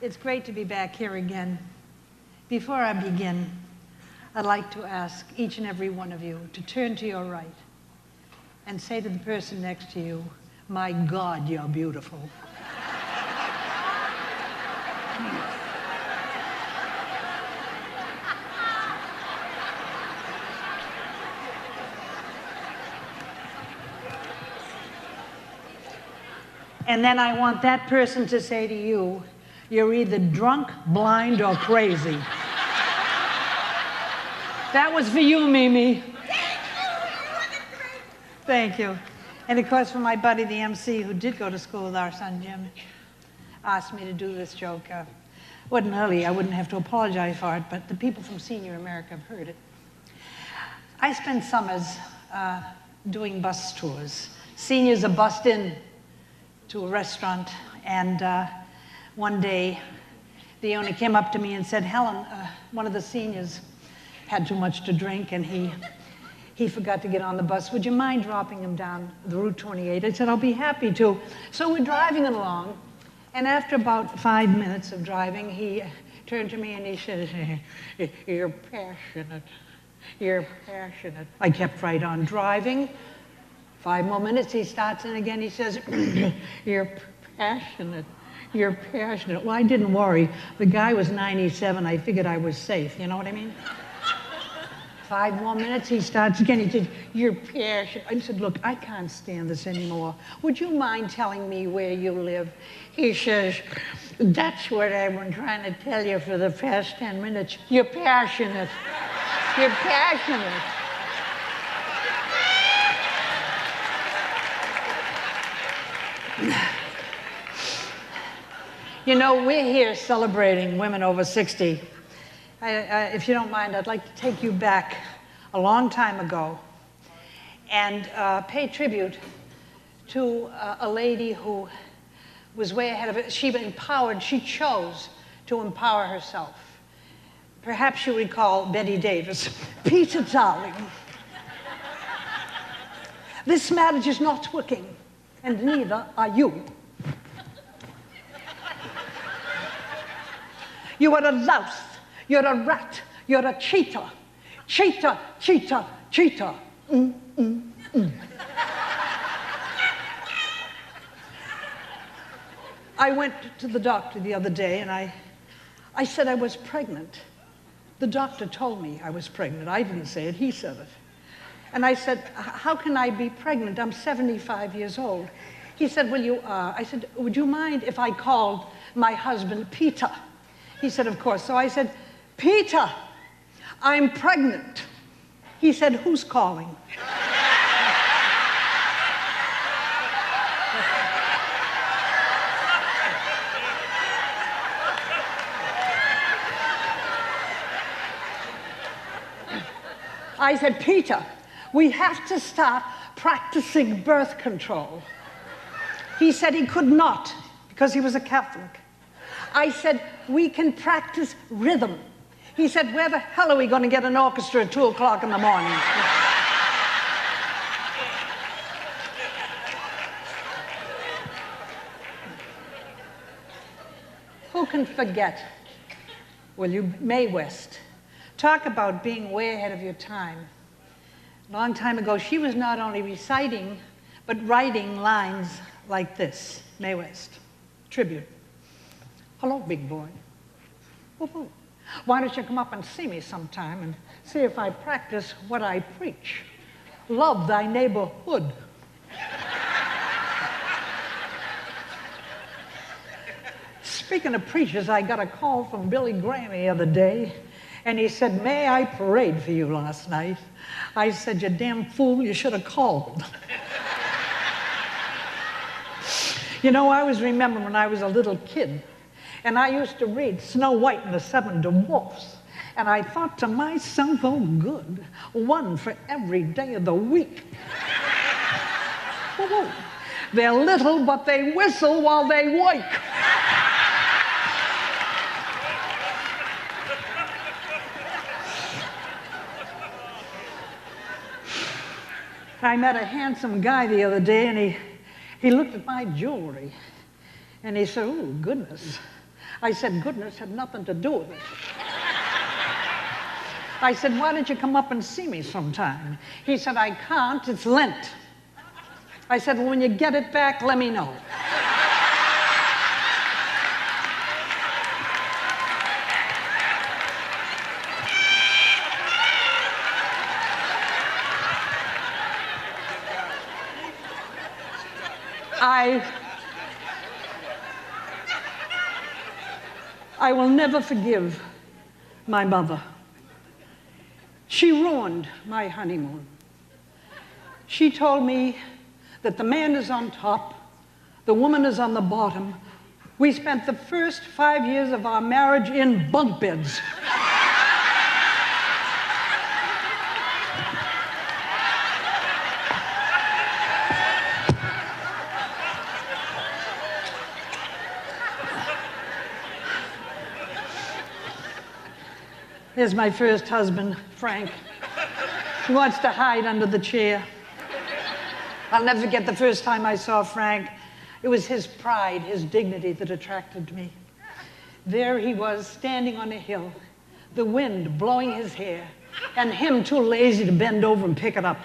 It's great to be back here again. Before I begin, I'd like to ask each and every one of you to turn to your right and say to the person next to you, "My God, you're beautiful." And then I want that person to say to you, "You're either drunk, blind, or crazy." That was for you, Mimi. Thank you. And of course, for my buddy, the MC, who did go to school with our son, Jim, asked me to do this joke. Wasn't early, I wouldn't have to apologize for it, but the people from Senior America have heard it. I spend summers doing bus tours. Seniors are bussed in to a restaurant, and one day the owner came up to me and said, "Helen, one of the seniors had too much to drink, and he forgot to get on the bus. Would you mind dropping him down the Route 28? I said, "I'll be happy to." So we're driving along, and after about 5 minutes of driving, he turned to me and he said, "You're passionate. You're passionate." I kept right on driving. 5 more minutes, he starts in again. He says, "You're passionate. You're passionate." Well, I didn't worry. The guy was 97. I figured I was safe. You know what I mean? 5 more minutes, he starts again. He says, "You're passionate." I said, "Look, I can't stand this anymore. Would you mind telling me where you live?" He says, "That's what I've been trying to tell you for the past 10 minutes. You're passionate. You're passionate." You know, we're here celebrating women over 60. If you don't mind, I'd like to take you back a long time ago and pay tribute to a lady who was way ahead of it. She chose to empower herself. Perhaps you recall Betty Davis. "Peter, darling, this marriage is not working, and neither are you. You are a louse. You're a rat. You're a cheater. Cheater, cheater, cheater." I went to the doctor the other day and I said I was pregnant. The doctor told me I was pregnant. I didn't say it, he said it. And I said, "How can I be pregnant? I'm 75 years old." He said, "Well, you are." I said, "Would you mind if I called my husband Peter?" He said, "Of course." So I said, "Peter, I'm pregnant." He said, "Who's calling?" I said, "Peter, we have to start practicing birth control." He said he could not because he was a Catholic. I said, "We can practice rhythm." He said, "Where the hell are we going to get an orchestra at 2 o'clock in the morning?" Who can forget Mae West? Talk about being way ahead of your time. A long time ago, she was not only reciting, but writing lines like this. Mae West, tribute. "Hello, big boy. Woo-hoo. Why don't you come up and see me sometime and see if I practice what I preach? Love thy neighborhood." Speaking of preachers, I got a call from Billy Graham the other day, and he said, "May I prayed for you last night?" I said, "You damn fool, you should have called." You know, I always remember when I was a little kid, and I used to read Snow White and the Seven Dwarfs, and I thought to myself, "Oh, good, one for every day of the week." Woo-hoo. They're little, but they whistle while they wake. I met a handsome guy the other day, and he looked at my jewelry, and he said, "Oh, goodness, I said, goodness had nothing to do with it. I said, why don't you come up and see me sometime? He said, I can't, it's Lent. I said, well, when you get it back, let me know. I will never forgive my mother. She ruined my honeymoon. She told me that the man is on top, the woman is on the bottom. We spent the first 5 years of our marriage in bunk beds. There's my first husband, Frank. He wants to hide under the chair. I'll never forget the first time I saw Frank. It was his pride, his dignity that attracted me. There he was, standing on a hill, the wind blowing his hair, and him too lazy to bend over and pick it up.